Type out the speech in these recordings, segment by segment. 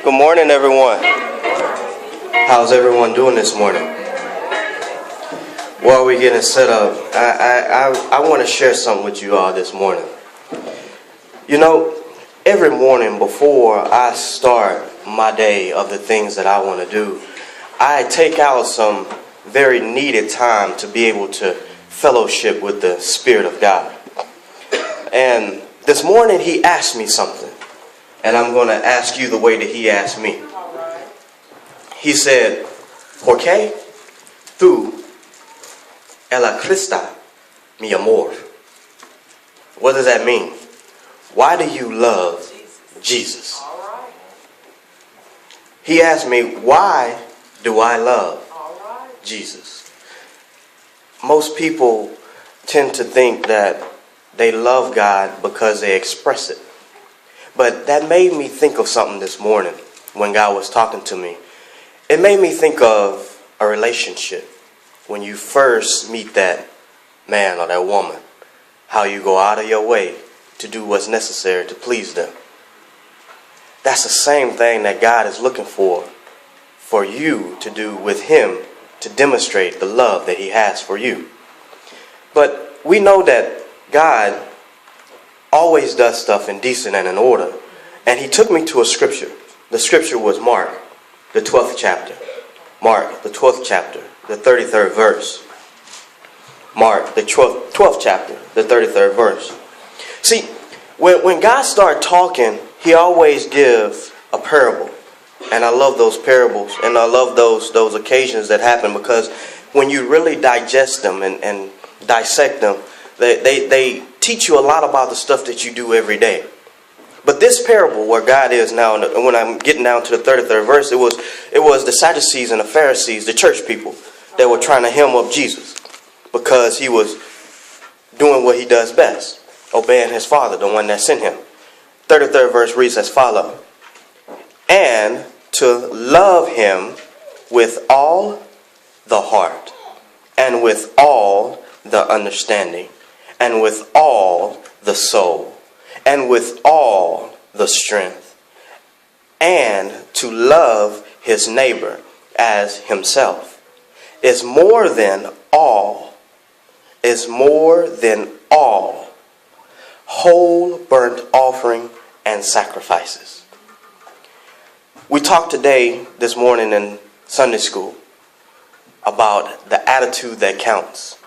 Good morning, everyone. How's everyone doing this morning? While we're getting set up, I want to share something with you all this morning. You know, every morning before I start my day of the things that I want to do, I take out some very needed time to be able to fellowship with the Spirit of God. And this morning he asked me something, and I'm going to ask you the way that he asked me. He said, "¿Por qué tú ela Krista mi amor?" What does that mean? Why do you love Jesus? He asked me, why do I love Jesus? Most people tend to think that they love God because they express it. But that made me think of something this morning when God was talking to me. It made me think of a relationship. When you first meet that man or that woman, how you go out of your way to do what's necessary to please them. That's the same thing that God is looking for you to do with him, to demonstrate the love that he has for you. But we know that God always does stuff in decent and in order. And he took me to a scripture. The scripture was Mark, the 12th chapter. Mark, the 12th chapter, the 33rd verse. Mark, the 12th chapter, the 33rd verse. See, when God starts talking, he always gives a parable. And I love those parables, and I love those occasions that happen, because when you really digest them and dissect them, they teach you a lot about the stuff that you do every day. But this parable where God is now, when I'm getting down to the 33rd verse, it was the Sadducees and the Pharisees, the church people, that were trying to hem up Jesus because he was doing what he does best, obeying his Father, the one that sent him. 33rd verse reads as follows: "And to love him with all the heart, and with all the understanding, and with all the soul, and with all the strength, and to love his neighbor as himself, is more than all whole burnt offering and sacrifices." We talked this morning in Sunday school about the attitude that counts.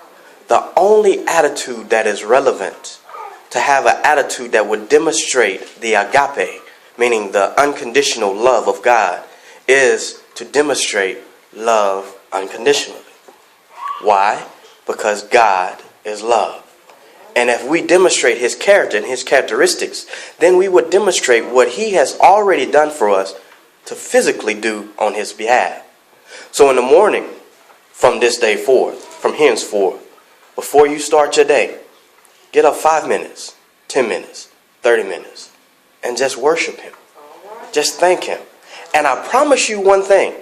The only attitude that is relevant, to have an attitude that would demonstrate the agape, meaning the unconditional love of God, is to demonstrate love unconditionally. Why? Because God is love. And if we demonstrate his character and his characteristics, then we would demonstrate what he has already done for us to physically do on his behalf. So in the morning, from this day forth, from henceforth, before you start your day, get up 5 minutes, 10 minutes, 30 minutes, and just worship him. Just thank him. And I promise you one thing,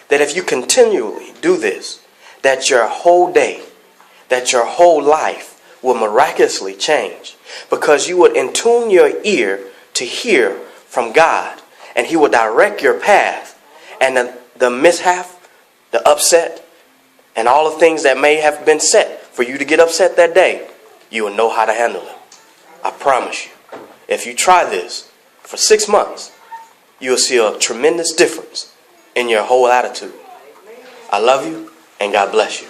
that if you continually do this, that your whole day, that your whole life will miraculously change, because you would attune your ear to hear from God, and he will direct your path. And the mishap, the upset, and all the things that may have been set for you to get upset that day, you will know how to handle it. I promise you. If you try this for 6 months, you will see a tremendous difference in your whole attitude. I love you, and God bless you.